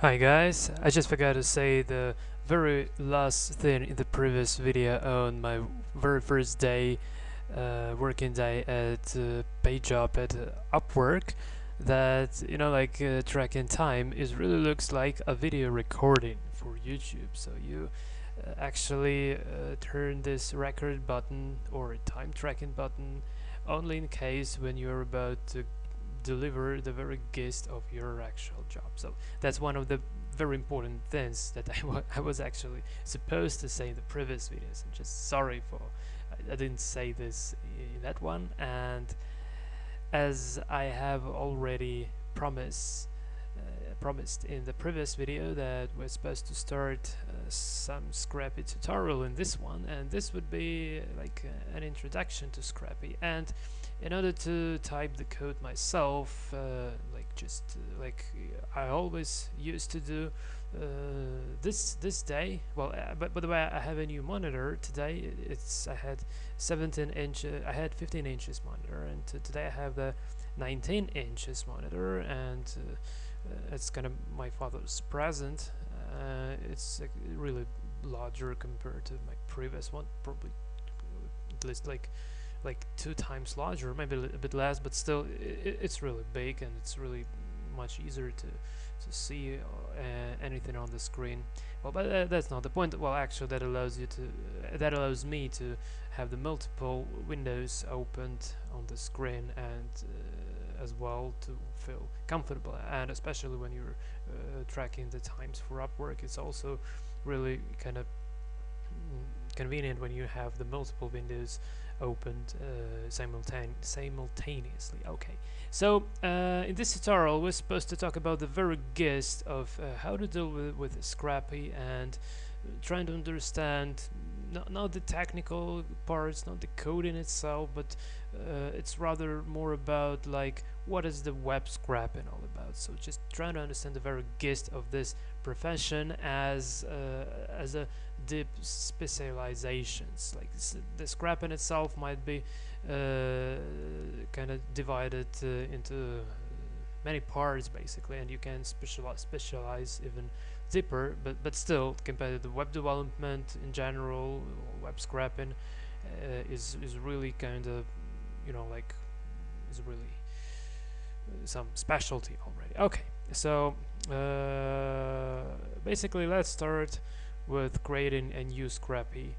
Hi guys, I just forgot to say the very last thing in the previous video on my very first day, working day at paid job at Upwork, that tracking time is really looks like a video recording for YouTube. So you actually turn this record button or time tracking button only in case when you're about to deliver the very gist of your actual job. So that's one of the very important things that I was actually supposed to say in the previous videos. I'm just sorry for I didn't say this in that one, and as I have already promised in the previous video that we're supposed to start some Scrapy tutorial in this one, and this would be like an introduction to Scrapy. And in order to type the code myself, like I always used to do, this day, well, but by the way, I have a new monitor today. I had 15 inches monitor, and today I have the 19 inches monitor, and it's kind of my father's present. It's really larger compared to my previous one, probably at least like 2 times larger, maybe a bit less, but still it's really big, and it's really much easier to see anything on the screen. Well, but that's not the point. Well, actually, that allows me to have the multiple windows opened on the screen, and as well to feel comfortable, and especially when you're tracking the times for Upwork, it's also really kind of convenient when you have the multiple windows opened simultaneously. Okay, so in this tutorial we're supposed to talk about the very gist of how to deal with Scrapy, and trying to understand not the technical parts, not the coding itself, but it's rather more about like what is the web scrapping all about. So just trying to understand the very gist of this profession as a deep specializations. Like the scrapping itself might be kind of divided into many parts basically, and you can specialize even deeper, but still compared to the web development in general, web scrapping is really kind of, like, is really some specialty already. Okay, so basically let's start with creating a new Scrapy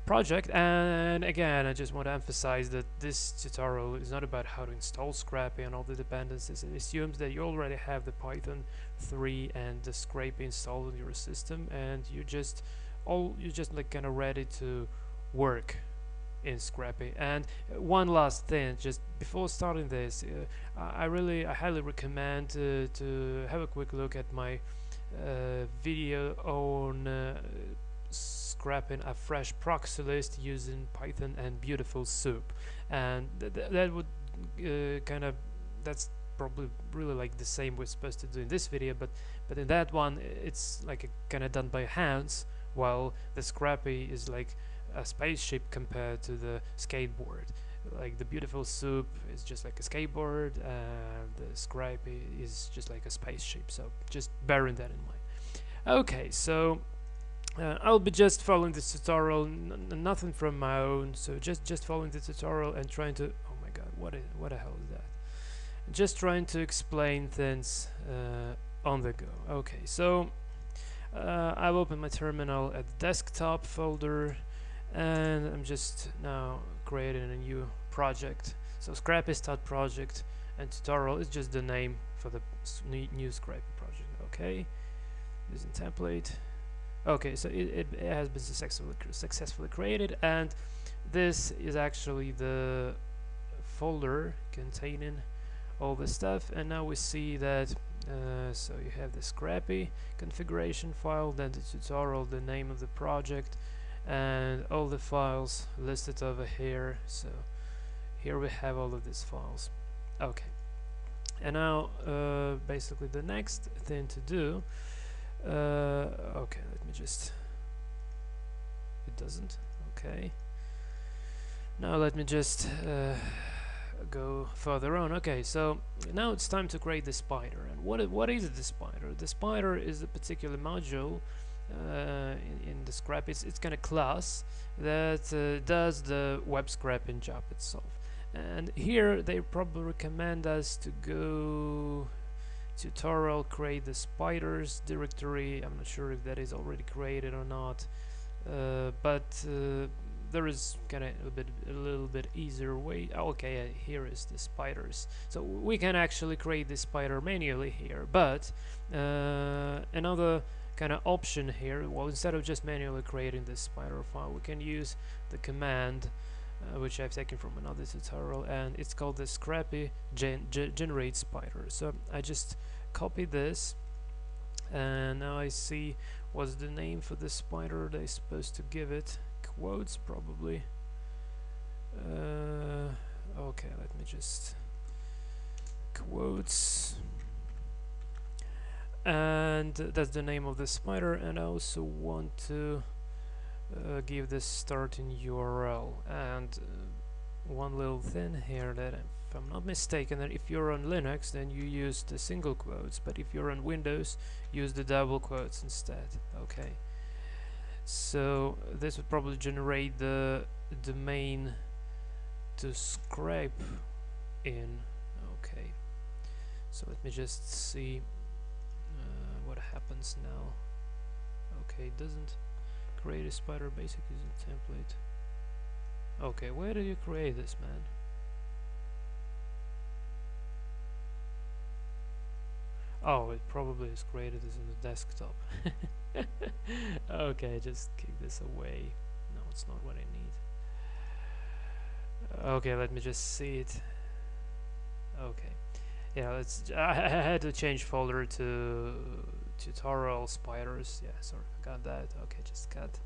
project. And again, I just want to emphasize that this tutorial is not about how to install Scrapy and all the dependencies. It assumes that you already have the Python 3 and the Scrapy installed in your system, and you're just like kind of ready to work in Scrapy. And one last thing, just before starting this, I highly recommend to have a quick look at my video on scrapping a fresh proxy list using Python and beautiful soup, and that would that's probably really like the same we're supposed to do in this video, but in that one it's like kind of done by hands, while the Scrapy is like a spaceship compared to the skateboard. Like the beautiful soup is just like a skateboard, and the Scrapy is just like a spaceship. So just bearing that in mind. Okay, so I'll be just following this tutorial, nothing from my own. So just following the tutorial and trying to, oh my god, what the hell is that? Just trying to explain things on the go. Okay, so I've opened my terminal at the desktop folder, and I'm just now creating a new project. So Scrapy start project, and tutorial is just the name for the new Scrapy project. Okay, using template. Okay, so it has been successfully created, and this is actually the folder containing all the stuff. And now we see that so you have the Scrapy configuration file, then the tutorial, the name of the project, and all the files listed over here. So here we have all of these files. Okay, and now basically the next thing to do, okay, let me just, it doesn't, okay, now let me just go further on. Okay, so now it's time to create the spider. And what is the spider? The spider is a particular module in the scrap. It's kind of class that does the web scraping job itself. And here they probably recommend us to go tutorial, create the spiders directory. I'm not sure if that is already created or not, but there is kind of a little bit easier way. Okay, here is the spiders, so we can actually create the spider manually here, but another kind of option here, well, instead of just manually creating this spider file, we can use the command which I've taken from another tutorial, and it's called the SCRAPY generate spider. So I just copy this, and now I see what's the name for the spider they're supposed to give it. Quotes, probably. Okay, let me just quotes, and that's the name of the spider. And I also want to give this starting URL, and one little thing here, that if I'm not mistaken, that if you're on Linux then you use the single quotes, but if you're on Windows, use the double quotes instead. Okay, so this would probably generate the domain to scrape in. Okay, so let me just see what happens now. Okay, it doesn't create a spider basic using template. Okay, where did you create this, man? Oh, it probably is created as in the desktop. Okay, just kick this away. No, it's not what I need. Okay, let me just see it. Okay, yeah, let's. I had to change folder to tutorial spiders. Yeah, sorry, I got that. Okay, just got.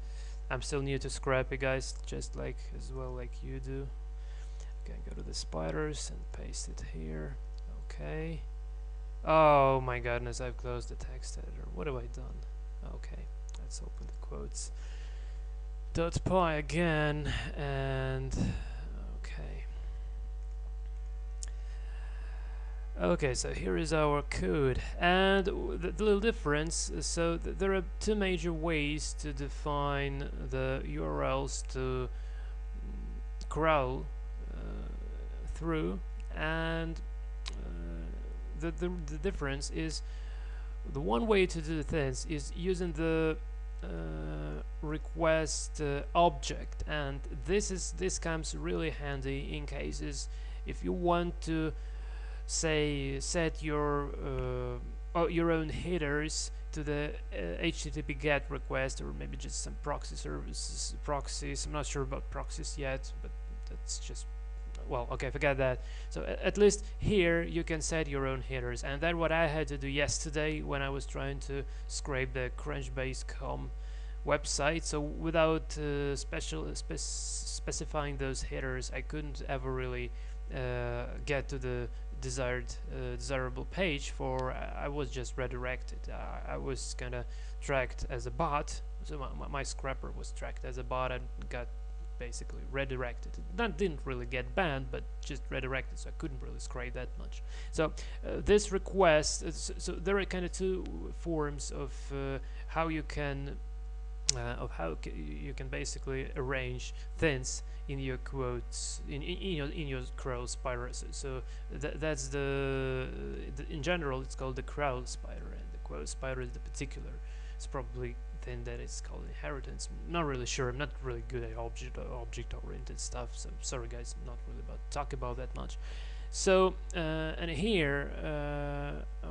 I'm still new to Scrapy, guys, just like as well like you do. Okay, go to the spiders and paste it here. Okay. Oh my goodness, I've closed the text editor. What have I done? Okay, let's open the quotes. .py again, and okay. Okay, so here is our code, and the little difference. So there are two major ways to define the URLs to crawl through, and the difference is, the one way to do things is using the request object, and this comes really handy in cases if you want to say set your own headers to the HTTP GET request, or maybe just some proxy services, proxies. I'm not sure about proxies yet, but that's just, well, okay, forget that. So at least here you can set your own headers, and that's what I had to do yesterday when I was trying to scrape the Crunchbase.com website. So without specifying those headers, I couldn't ever really get to the desirable page. For I was just redirected. I was kind of tracked as a bot, so my scrapper was tracked as a bot and got basically redirected. That didn't really get banned, but just redirected, so I couldn't really scrape that much. So this request, so there are kind of two forms of how you can you can basically arrange things in your quotes, in your crawl spider. So that's in general it's called the crawl spider, and the quote spider is the particular. It's probably thing that is called inheritance. I'm not really sure. I'm not really good at object oriented stuff, so sorry guys, I'm not really about to talk about that much. So and here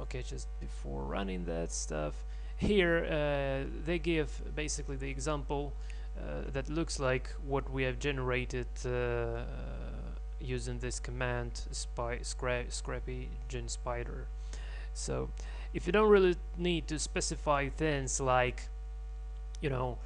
okay, just before running that stuff, here they give basically the example that looks like what we have generated using this command scrapy gen spider. So if you don't really need to specify things like, you know,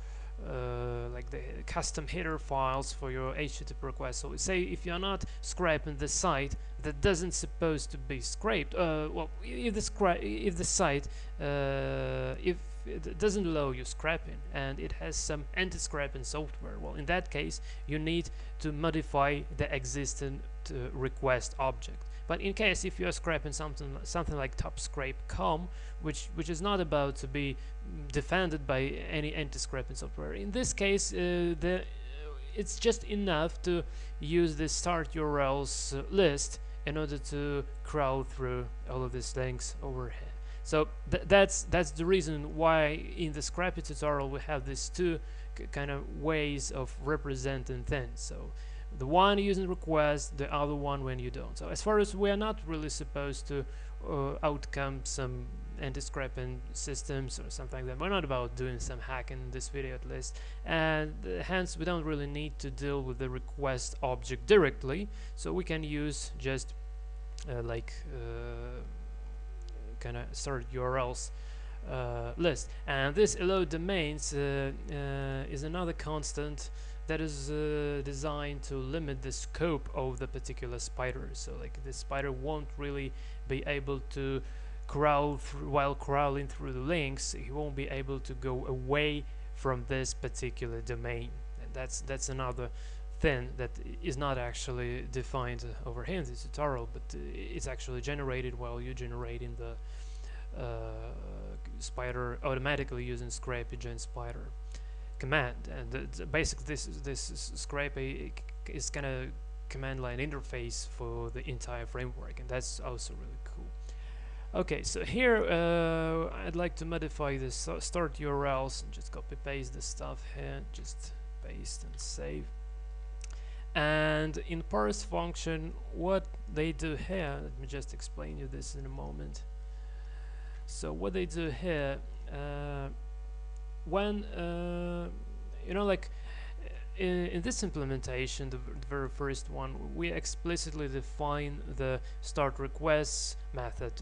like the custom header files for your HTTP request. So say if you're not scraping the site that doesn't supposed to be scraped, well, if the site if it doesn't allow you scraping and it has some anti-scraping software, well, in that case you need to modify the existing request object. But in case if you are scraping something like top scrape com, which is not about to be defended by any anti-scraping software, in this case it's just enough to use the start URLs list in order to crawl through all of these links over here. So that's the reason why in the Scrapy tutorial we have these two kind of ways of representing things. So the one using request, the other one when you don't. So as far as we are not really supposed to outcome some anti-scraping systems or something like that. We're not about doing some hacking in this video at least, and hence we don't really need to deal with the request object directly, so we can use just kind of start URLs list. And this allow domains is another constant that is designed to limit the scope of the particular spider. So like the spider won't really be able to crawl through, while crawling through the links, he won't be able to go away from this particular domain. And that's another thing that is not actually defined over here in the tutorial, but it's actually generated while you're generating the spider automatically using SCRAPY join spider command. And basically this SCRAPY is kind of command line interface for the entire framework, and that's also really cool. Okay, so here I'd like to modify this start URLs and just copy paste the stuff here, just paste and save. And in parse function, what they do here, let me just explain you this in a moment. So what they do here, when you know, like in this implementation, the very first one, we explicitly define the start requests method,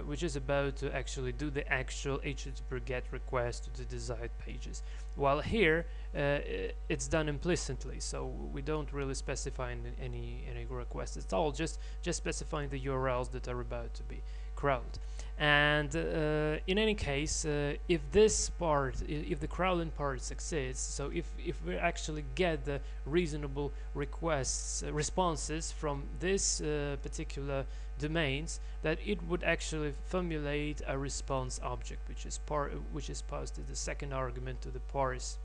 which is about to actually do the actual HTTP GET request to the desired pages. While here, it's done implicitly, so we don't really specify any requests at all. Just specifying the URLs that are about to be crawled. And in any case, if this part, if the crawling part succeeds, so if we actually get the reasonable responses from this particular domains, that it would actually formulate a response object, which is passed as the second argument to the parse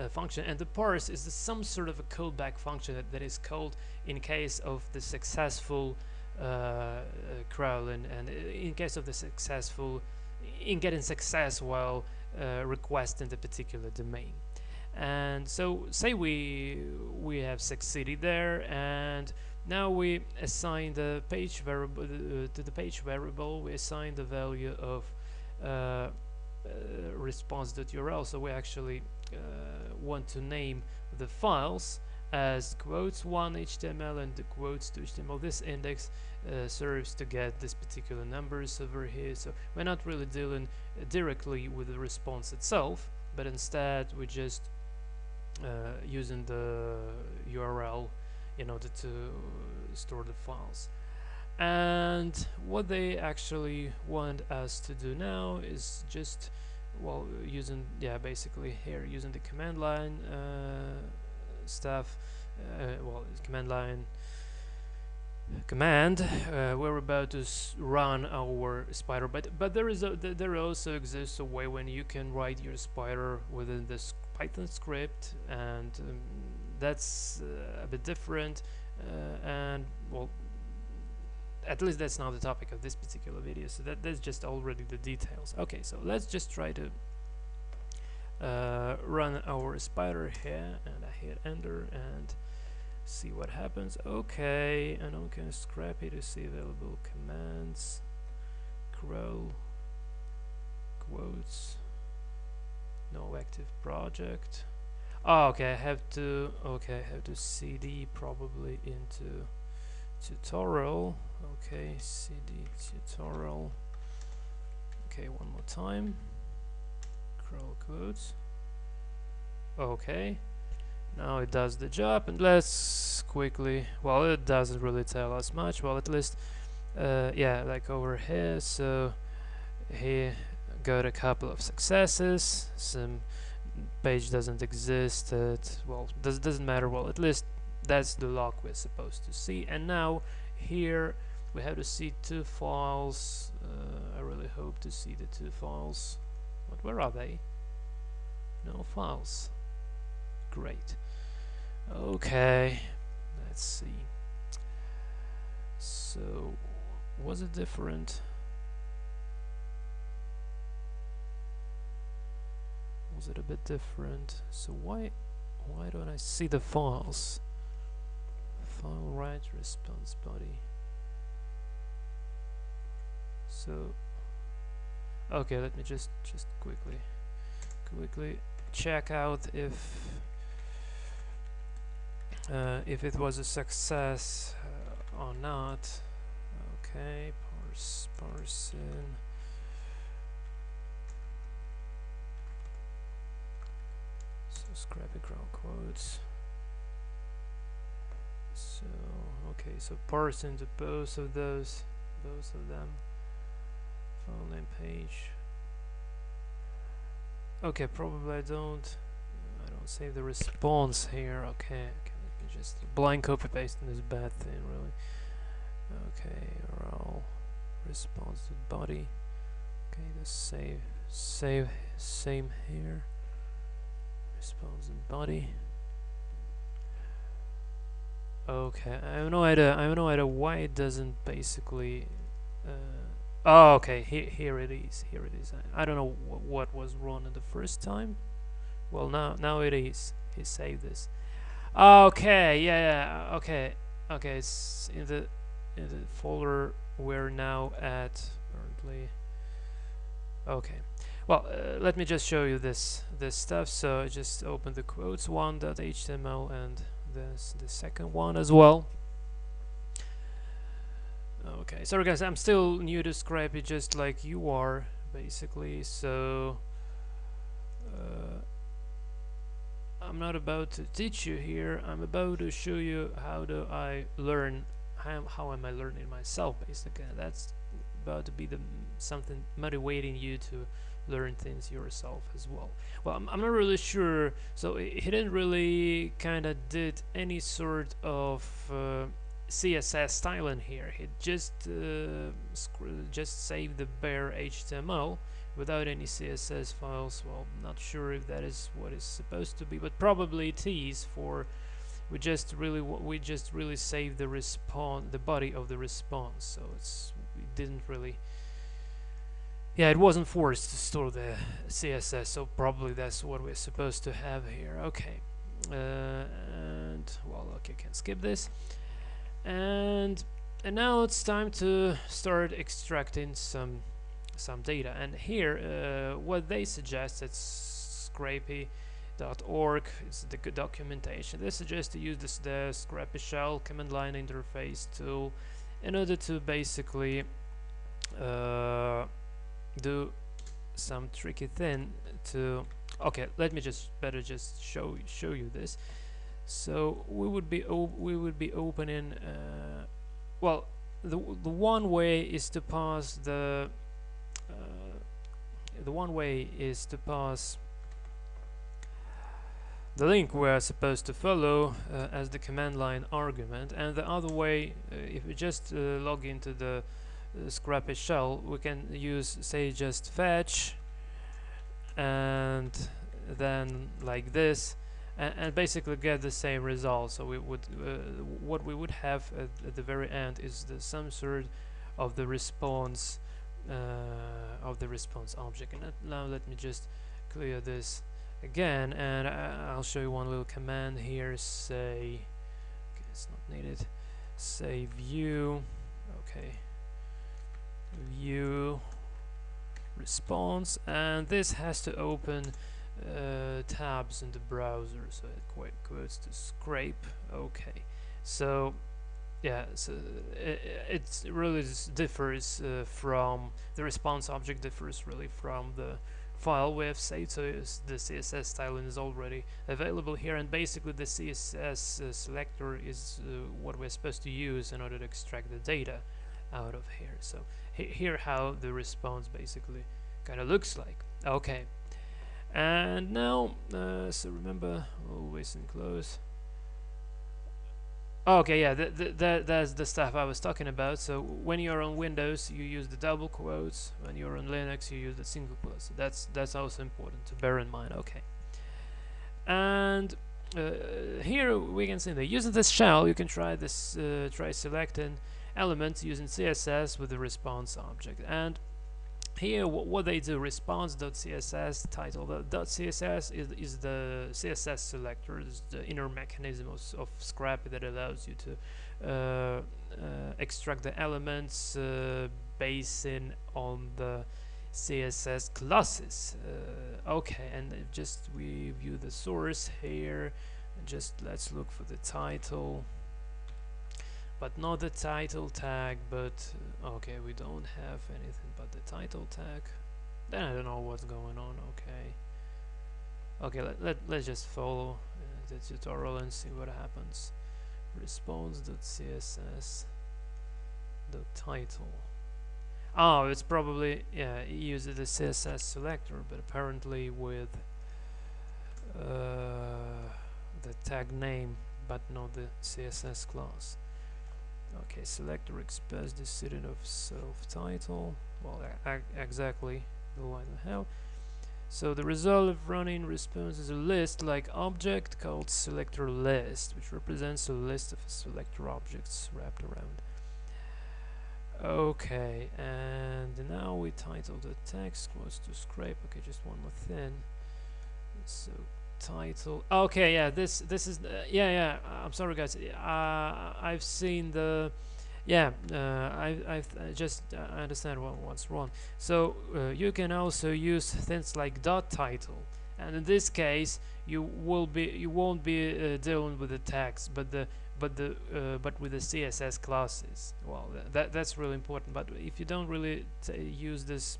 function. And the parse is some sort of a callback function that is called in case of the successful crawling, and in case of the successful in getting success while requesting the particular domain. And so say we have succeeded there, and now we assign the page variable to the page variable. We assign the value of response.url. So we actually want to name the files as quotes1 HTML and the quotes2 HTML. This index serves to get this particular numbers over here. So we're not really dealing directly with the response itself, but instead we're just using the URL in order to store the files. And what they actually want us to do now is just, well, using, yeah, basically here using the command line stuff, well, command line command, we're about to run our spider, but there also exists a way when you can write your spider within this Python script, and that's a bit different, and well, at least that's not the topic of this particular video, so that's just already the details. Okay, so let's just try to run our spider here, and I hit enter and see what happens. Okay, and I'm kind of scrappy to see available commands, crawl, quotes, no active project. Oh, okay, I have to cd probably into tutorial. Okay, cd tutorial. Okay, one more time. Crawl quotes. Okay, now it does the job, and let's quickly, well, it doesn't really tell us much, well, at least yeah, like over here, so here got a couple of successes, some page doesn't exist, well, doesn't matter, well, at least that's the log we're supposed to see. And now here we have to see two files. I really hope to see the two files, but where are they? No files. Great. Okay, let's see. So was it different? Was it a bit different? So why don't I see the files? File right response body. So okay, let me just quickly check out if it was a success or not. Okay, parse in. So scrappy ground quotes. So okay, so parse into both of them. File name page. Okay, probably I don't save the response here. Okay, let me just blind copy pasting is a bad thing, really. Okay, URL response to body. Okay, the same here. Response and body. Okay, I have no idea why it doesn't basically. Oh, okay, here it is. I don't know what was wrong in the first time. Well, now it is. He saved this. Okay, yeah, okay. It's in the folder we're now at currently. Okay. Well, let me just show you this stuff. So I just open the quotes 1.html and the second one as well. Okay, sorry guys, I'm still new to Scrapy, just like you are, basically. So I'm not about to teach you here. I'm about to show you how do I learn. How am I learning myself, basically? That's about to be something motivating you to learn things yourself as well. Well, I'm not really sure. So he didn't really kind of did any sort of CSS styling here. He just saved the bare HTML without any CSS files. Well, not sure if that is what it's supposed to be, but probably it is. For we just really saved the body of the response. So we didn't really. Yeah, it wasn't forced to store the CSS, so probably that's what we're supposed to have here. Okay, and well, okay, can skip this, and now it's time to start extracting some data. And here, what they suggest, it's scrapy.org. It's the documentation. They suggest to use the Scrapy shell command line interface tool in order to basically do some tricky thing to. Okay, let me just show you this. So we would be opening. Well, the one way is to pass the link we're supposed to follow as the command line argument, and the other way, if we just log into the Scrapy shell, we can use, say, just fetch and then like this, and basically get the same result. So we would what we would have at the very end is some sort of the response object. And now let me just clear this again, and I'll show you one little command here. Say, okay, it's not needed. Say view, okay, view response, and this has to open tabs in the browser, so it quite goes to scrape. Okay, so yeah, so it really differs from the response object, differs really from the file we have saved. So the CSS styling is already available here, and basically the CSS selector is what we're supposed to use in order to extract the data out of here. So here how the response basically kind of looks like. Okay, and now so remember, always enclose. Okay, yeah, that's the stuff I was talking about. So when you're on Windows, you use the double quotes. When you're on Linux, you use the single quotes. So that's also important to bear in mind. Okay, and here we can see that using this shell, you can try this. Try selecting elements using CSS with the response object. And here what they do, response.css title. The .css is the CSS selector, is the inner mechanism of Scrapy that allows you to extract the elements basing on the CSS classes. Okay, and just we view the source here. Just let's look for the title, but not the title tag. But okay, we don't have anything but the title tag. Then I don't know what's going on. Okay, let's just follow the tutorial and see what happens. Response.css title. Oh, it's probably, yeah, it uses the CSS selector, but apparently with the tag name, but not the CSS class. Okay, selector express the setting of self-title. Well, exactly the one we have. So the result of running response is a list like object called selector list, which represents a list of selector objects wrapped around. Okay, and now we title the text close to scrape. Okay, just one more thing. So title. Okay, yeah, this is yeah. I'm sorry, guys. I've seen the I've just I understand what's wrong. So you can also use things like dot title, and in this case you won't be dealing with the text, but with the CSS classes. Well, that's really important. But if you don't really use this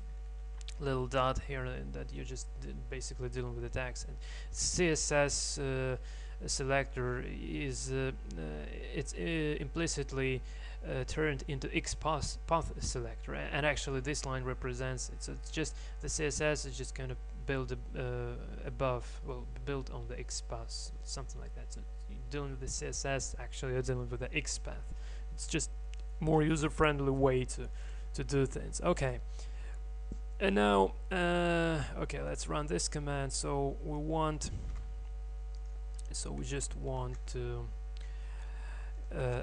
little dot here, that you're just basically dealing with the text, and CSS selector is it's implicitly turned into XPath selector, and actually this line represents it. So it's just the CSS is just kind of built built on the XPath, something like that. So you're dealing with the CSS, actually you're dealing with the XPath. It's just more user-friendly way to do things. Okay. And now, okay, let's run this command. So we just want to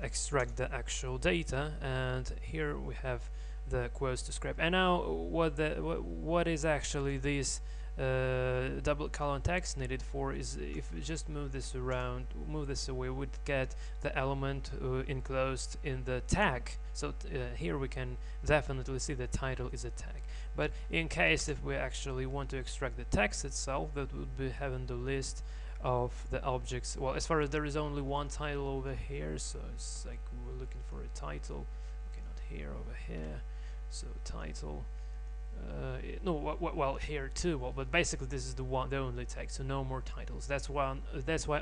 extract the actual data, and here we have the quotes to scrape. And now, what is actually this double colon text needed for is, if we just move this away, we'd get the element enclosed in the tag. So here we can definitely see the title is a tag. But in case if we actually want to extract the text itself, that would be having the list of the objects. Well, as far as there is only one title over here, so it's like we're looking for a title. Okay, not here, over here. So title. No, well, here too. Well, but basically this is the only tag, so no more titles. That's why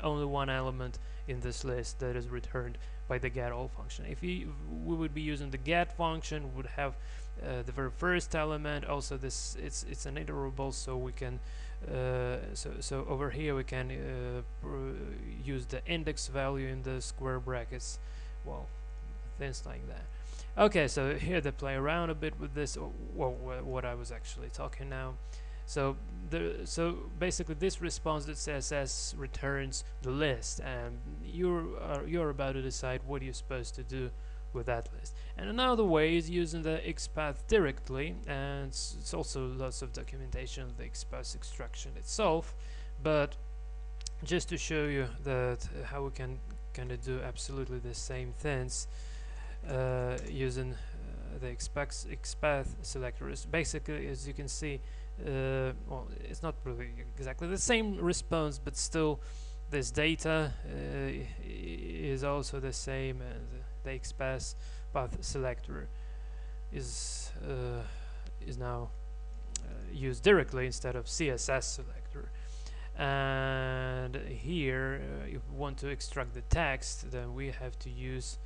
only one element in this list that is returned by the getAll function. If we would be using the get function, we would have the very first element. Also, it's an iterable, so we can so over here we can use the index value in the square brackets. Well, things like that. Okay, so here they play around a bit with this. Well, what I was actually talking now. So basically this response.css returns the list, and you're about to decide what you're supposed to do with that list. And another way is using the XPath directly, and it's also lots of documentation of the XPath extraction itself. But just to show you that how we can kind of do absolutely the same things using the XPath selectors. Basically, as you can see, well, it's not really exactly the same response, but still this data is also the same, and the XPath selector is now used directly instead of CSS selector. And here, if we want to extract the text, then we have to use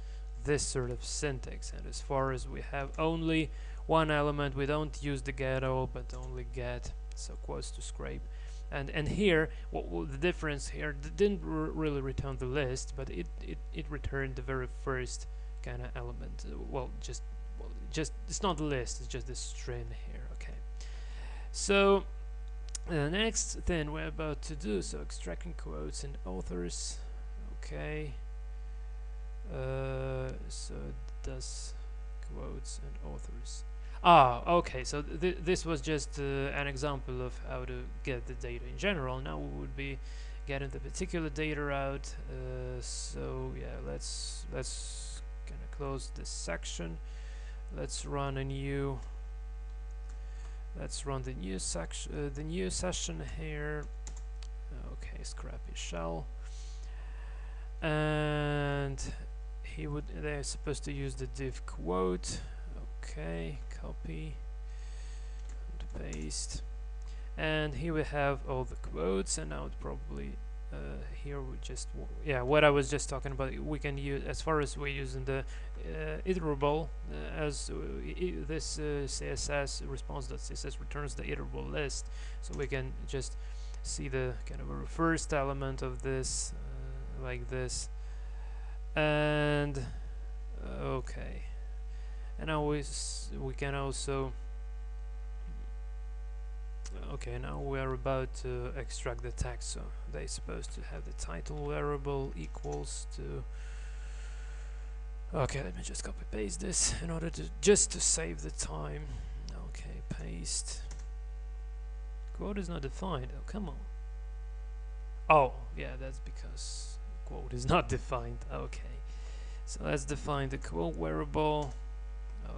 this sort of syntax. And as far as we have only one element, we don't use the getAll, but only get, so quotes to scrape. And here, what the difference here didn't really return the list, but it returned the very first kind of element. Well, just it's not the list, it's just the string here. Okay, so the next thing we're about to do, so extracting quotes and authors. Okay, so it does quotes and authors. Okay, so this was just an example of how to get the data in general. Now we would be getting the particular data out. So yeah, let's kind of close this section. Let's run a new. Let's run the new section, the new session here. Okay, Scrappy shell, and they're supposed to use the div quote. Okay, copy and paste, and here we have all the quotes. And now it probably here we just what I was just talking about, we can use, as far as we're using the iterable, as this CSS response.css returns the iterable list, so we can just see the kind of a first element of this like this. And okay, and now we can also, okay, now we're about to extract the text. So they're supposed to have the title variable equals to, okay, let me just copy paste this in order to just to save the time. Okay, paste. Quote is not defined. Oh, come on. Oh yeah, that's because quote is not defined. Okay, so let's define the quote variable.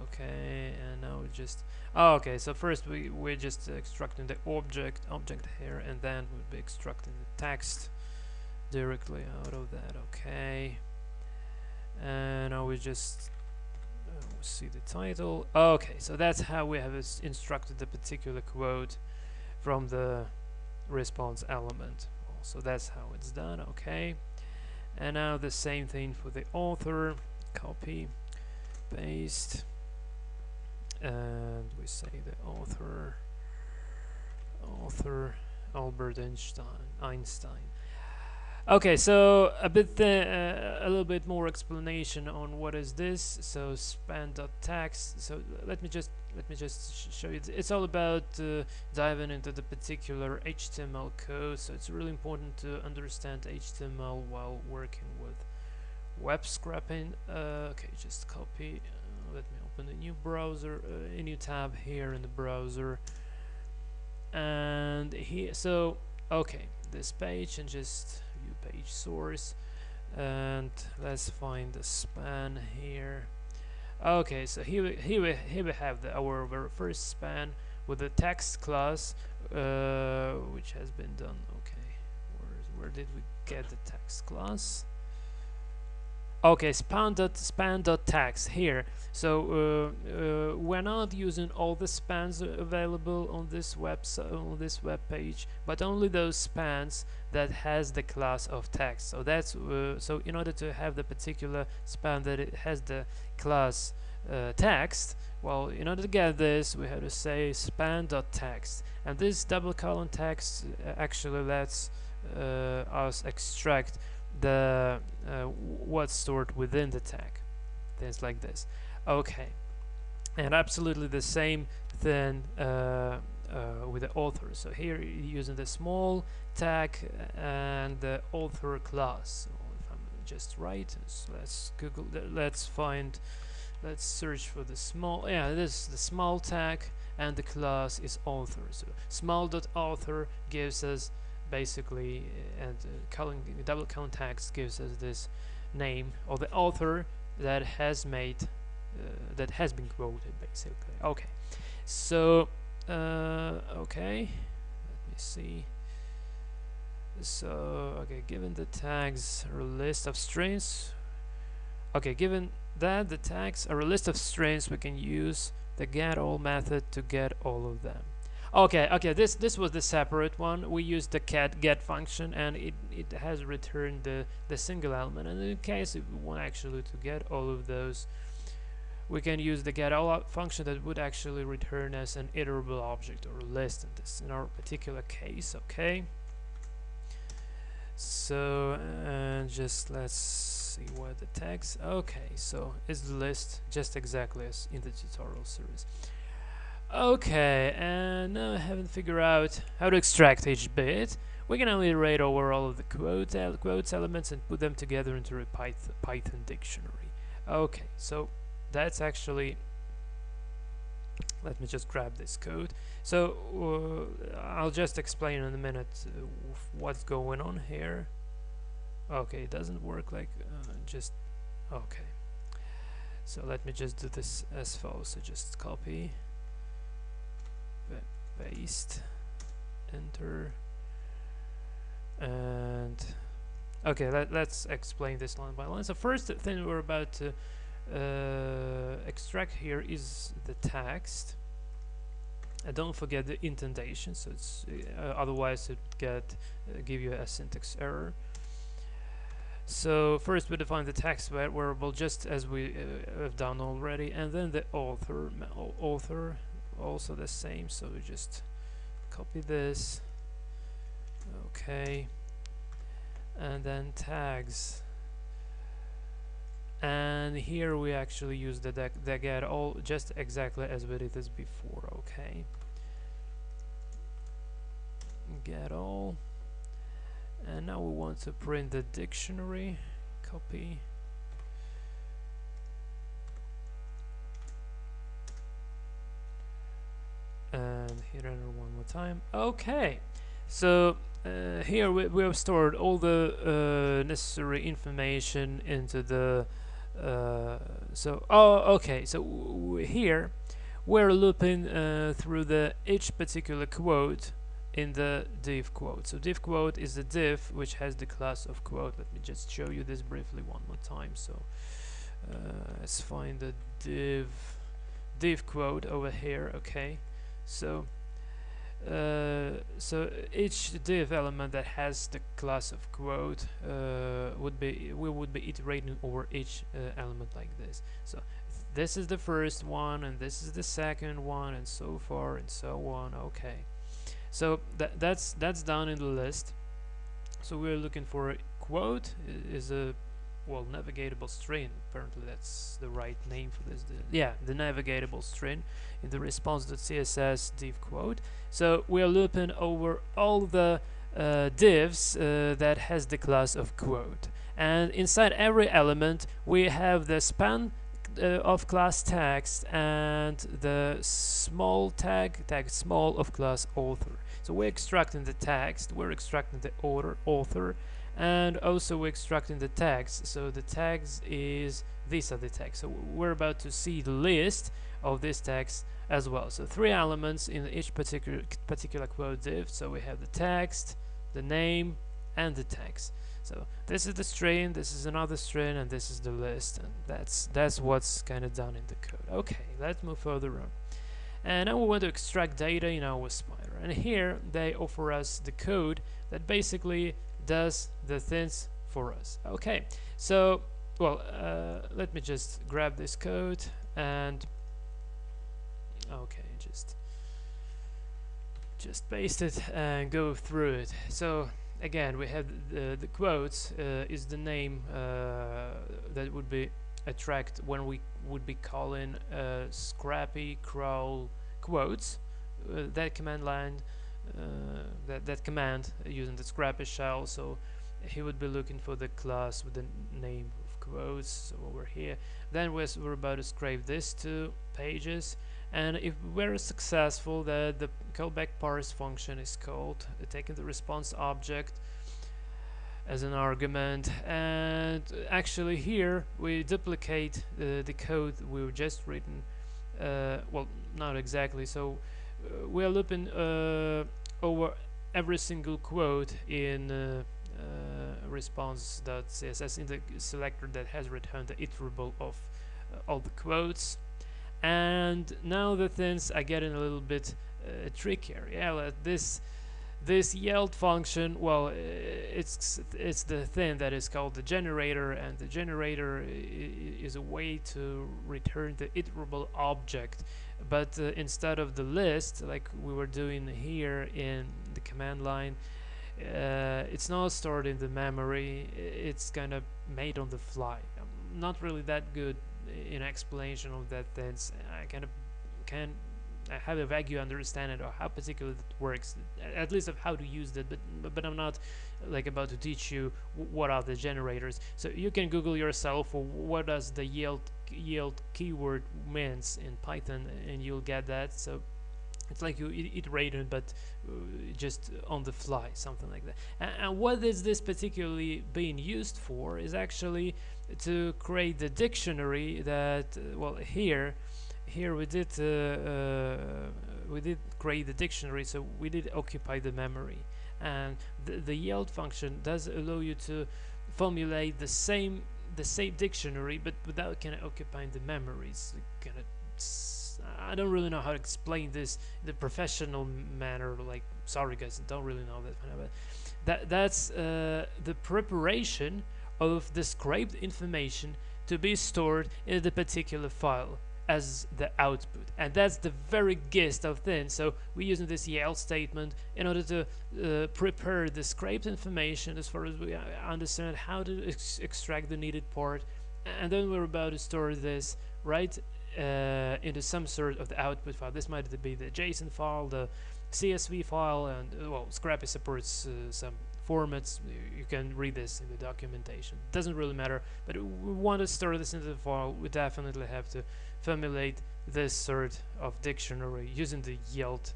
Okay, and now we just, okay, so first we're just extracting the object here, and then we'll be extracting the text directly out of that. Okay, and now we just see the title. Okay, so that's how we have instructed the particular quote from the response element. So that's how it's done. Okay, and now the same thing for the author. Copy, paste, and we say the author Albert Einstein. Okay, so a little bit more explanation on what is this. So span.text. So let me just show you. It's all about diving into the particular HTML code. So it's really important to understand HTML while working with web scraping. Okay, just copy. Let me open a new browser, a new tab here in the browser, and here. So okay, this page, and just view page source, and let's find the span here. Okay, so here we have our very first span with the text class, which has been done. Okay, where did we get the text class? Okay, span.text here. So we're not using all the spans available on this web page, but only those spans that has the class of text. So that's so in order to have the particular span that it has the class text, well, in order to get this, we have to say span.text, and this double colon text actually lets us extract the what's stored within the tag, things like this. Okay, and absolutely the same thing with the author. So here you're using the small tag and the author class. So if I'm just right, so let's Google, let's search for the small, this is the small tag, and the class is author. So small.author gives us basically, and double colon text gives us this name of the author that has made that has been quoted, basically. Okay, so okay, let me see. So okay, given the tags are a list of strings. Okay, given that the tags are a list of strings, we can use the getAll method to get all of them. Okay, this was the separate one. We used the get function, and it has returned the single element. And in case if we want actually to get all of those, we can use the getAll function that would actually return as an iterable object or list in this in our particular case. Okay, so just let's see what the text. Okay, so it's the list just exactly as in the tutorial series. Okay, and now I haven't figured out how to extract each bit. We can only iterate over all of the quotes elements and put them together into a Python dictionary. Okay, so that's actually, let me just grab this code. So I'll just explain in a minute what's going on here. Okay, it doesn't work like just okay. So let me just do this as follows. So just copy, paste, enter, and okay, let's explain this line by line. So first thing we're about to extract here is the text, and don't forget the indentation, so it's otherwise it give you a syntax error. So first we define the text variable just as we have done already, and then the author also the same, so we just copy this, okay, and then tags, and here we actually use the getAll just exactly as we did this before. Okay, getAll, and now we want to print the dictionary. Copy, and hit enter one more time. Okay, so here we have stored all the necessary information into the okay, so here we're looping through each particular quote in the div quote. So div quote is the div which has the class of quote. Let me just show you this briefly one more time. So let's find the div quote over here. Okay, so so each div element that has the class of quote we would be iterating over each element like this. So this is the first one, and this is the second one, and so far and so on. Okay, so that's done in the list. So we're looking for a quote is a navigatable string. Apparently that's the right name for this. The navigatable string in the response.css div quote. So we are looping over all the divs that has the class of quote, and inside every element we have the span of class text and the small tag small of class author. So we're extracting the text, we're extracting the author, and also we're extracting the tags. So the tags these are the tags. So we're about to see the list of these tags as well. So 3 elements in each particular quote div. So we have the text, the name, and the tags. So this is the string, this is another string, and this is the list, and that's what's kind of done in the code. Okay, let's move further on. And now we want to extract data in our spider, and here they offer us the code that basically does the things for us. Okay, so let me just grab this code and okay, just paste it and go through it. So again, we have the quotes is the name that would be attract when we would be calling SCRAPY crawl quotes. That command line, that command using the SCRAPY shell. So he would be looking for the class with the name of quotes. So over here, then we're about to scrape these 2 pages. And if we're successful, the callback parse function is called, taking the response object as an argument, and actually here we duplicate the code we've just written. Not exactly. So we are looping over every single quote in response.css in the selector that has returned the iterable of all the quotes. And now the things are getting a little bit trickier. Yeah, This yield function, well, it's the thing that is called the generator, and the generator is a way to return the iterable object, but instead of the list like we were doing here in the command line, it's not stored in the memory. It's kind of made on the fly. I'm not really that good in explanation of that things. I kind of can have a vague understanding of how particularly it works, at least of how to use that, but I'm not like about to teach you what are the generators. So you can Google yourself for what does the yield keyword means in Python, and you'll get that. So it's like you iterated, but just on the fly, something like that. And what is this particularly being used for is actually to create the dictionary that, well, here we did create the dictionary, so we did occupy the memory, and the yield function does allow you to formulate the same dictionary, but without kind of occupying the memories. Kind of, I don't really know how to explain this in the professional manner. Like, sorry guys, I don't really know that. But that's the preparation of the scraped information to be stored in the particular file as the output, and that's the very gist of things. So we're using this yield statement in order to prepare the scraped information as far as we understand how to extract the needed part, and then we're about to store this right into some sort of the output file. This might be the JSON file, the CSV file, and well, Scrapy supports some formats. You can read this in the documentation. Doesn't really matter, but we want to store this into the file. We definitely have to formulate this sort of dictionary using the yield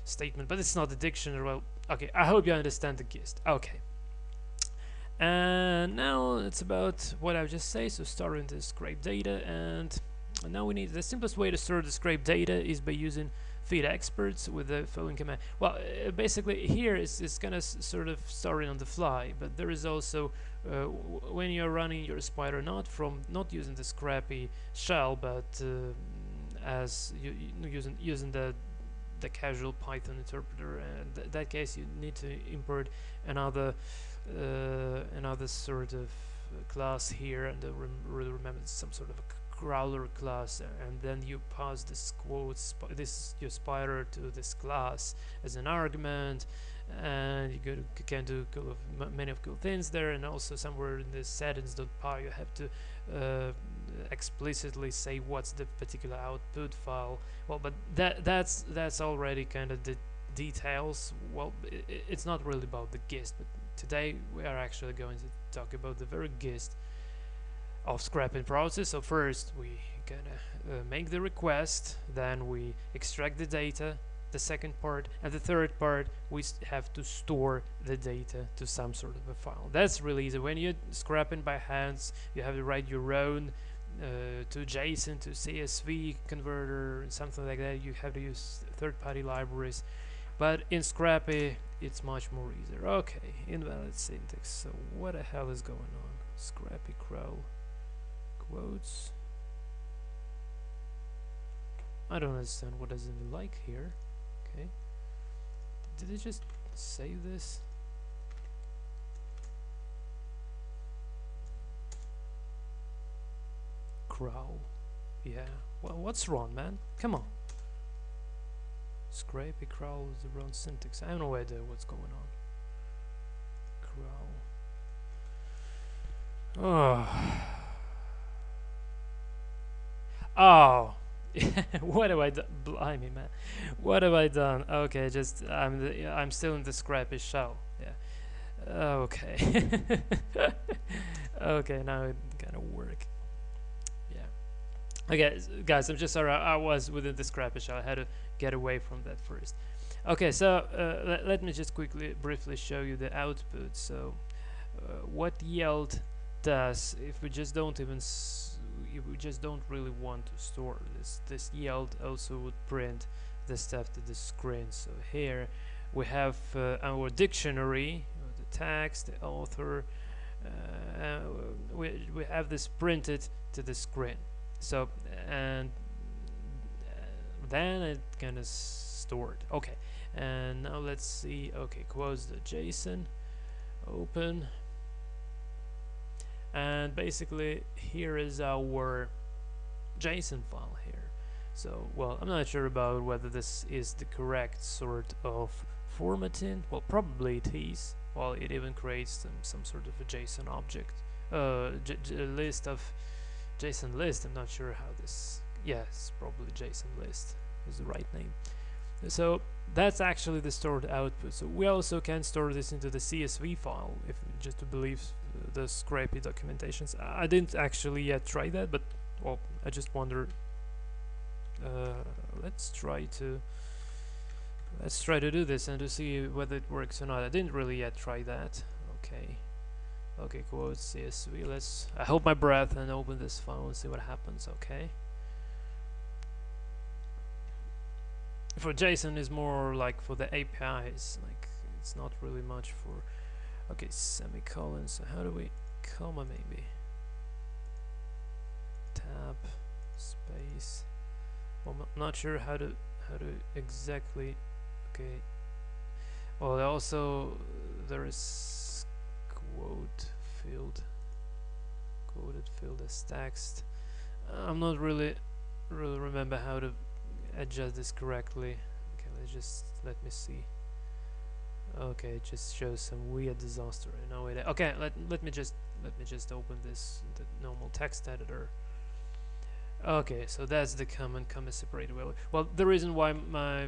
statement, but it's not a dictionary. Well, okay, I hope you understand the gist. Okay, and now it's about what I just say. So storing the scrape data, and now we need the simplest way to store the scrape data is by using feed experts with the following command. Well, basically here it's kind of sort of storing on the fly, but there is also when you're running your spider not using the Scrapy shell, but as using the casual Python interpreter, and that case you need to import another sort of class here, and really remember it's some sort of a crawler class, and then you pass this your spider to this class as an argument, and you can do many of cool things there. And also somewhere in the settings.py you have to explicitly say what's the particular output file. Well, but that's already kind of the details. Well, it's not really about the gist, but today we are actually going to talk about the very gist of scrapping process. So first we gonna make the request, then we extract the data, the second part, and the third part we have to store the data to some sort of a file. That's really easy. When you're scrapping by hands, you have to write your own to JSON to CSV converter, something like that. You have to use third-party libraries, but in Scrapy it's much more easier. Okay, invalid syntax. So what the hell is going on? Scrapy crawl quotes. I don't understand what does it like here. Okay, did it just save this? Crawl. Yeah, well, what's wrong, man? Come on. Scrapy crawl is the wrong syntax. I have no idea what's going on. Crawl. Oh. What have I done? Blimey, man. What have I done? Okay, just I'm still in the Scrapy shell. Yeah. Okay. Okay, now it's gonna work. Yeah. Okay, guys, I'm just sorry. I was within the Scrapy shell. I had to get away from that first. Okay, so let me just briefly show you the output. So what yield does if we just don't really want to store this yield also would print the stuff to the screen. So here we have our dictionary, the text, the author, we have this printed to the screen. So and then it kind of stored. Okay, And now let's see. Okay, close the JSON, open, and basically here is our JSON file here. So, well, I'm not sure about whether this is the correct sort of formatting. Well, probably it is. Well, it even creates some sort of a JSON object, list of JSON list. I'm not sure how this. Yes, probably JSON list is the right name. So that's actually the stored output. So we also can store this into the CSV file, if just to believe the SCRAPY documentations. I didn't actually yet try that, but well, I just wonder. Let's try to do this and to see whether it works or not. I didn't really yet try that. Okay, quotes CSV. I hold my breath and open this file and see what happens. Okay. For JSON is more like for the APIs. Like it's not really much for. Okay, semicolon. So how do we comma maybe? Tab space. Well, I'm not sure how to exactly. Okay. Well, also there is quoted field as text. I'm not really remember how to adjust this correctly. Okay, let me see. Okay, it just shows some weird disaster. No way. Okay, let me just open this the normal text editor. Okay, so that's the comma separated. Well, the reason why my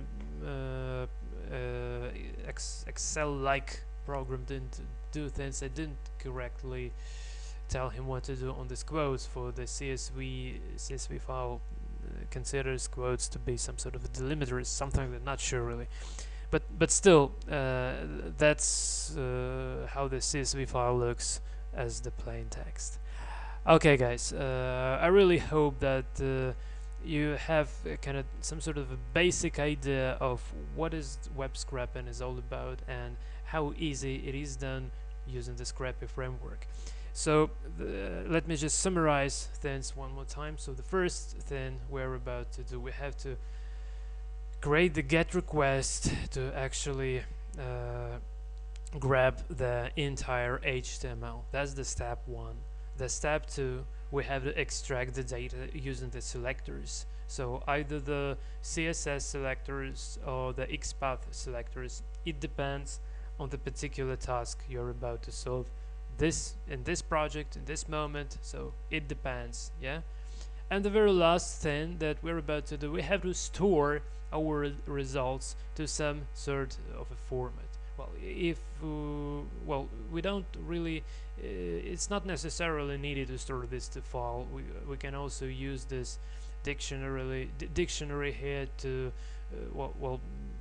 Excel-like program didn't do things, I didn't correctly tell him what to do on this quotes for the CSV file. Considers quotes to be some sort of a delimiter, is something I'm not sure really, but still, that's how the CSV file looks as the plain text. Okay, guys, I really hope that you have kind of some sort of a basic idea of what is web scraping is all about and how easy it is done using the SCRAPY framework. So let me just summarize things one more time. So the first thing we're about to do, we have to create the GET request to actually grab the entire HTML. That's the step one. The step two, we have to extract the data using the selectors. So either the CSS selectors or the XPath selectors. It depends on the particular task you're about to solve. In this project, in this moment, so it depends, yeah. And the very last thing that we're about to do, we have to store our results to some sort of a format. Well, if we don't really, it's not necessarily needed to store this to file. We can also use this dictionary here to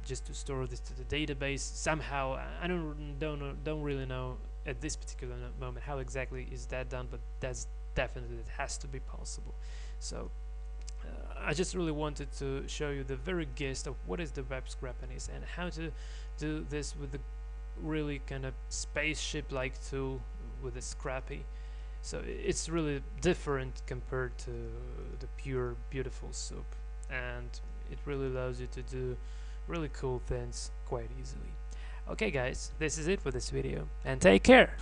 just to store this to the database somehow. I don't really know at this particular moment how exactly is that done, but that's definitely, it has to be possible. So I just really wanted to show you the very gist of what is the web scraping is and how to do this with the really kind of spaceship like tool with the SCRAPY. So it's really different compared to the pure beautiful soup, and it really allows you to do really cool things quite easily. Okay guys, this is it for this video, and take care!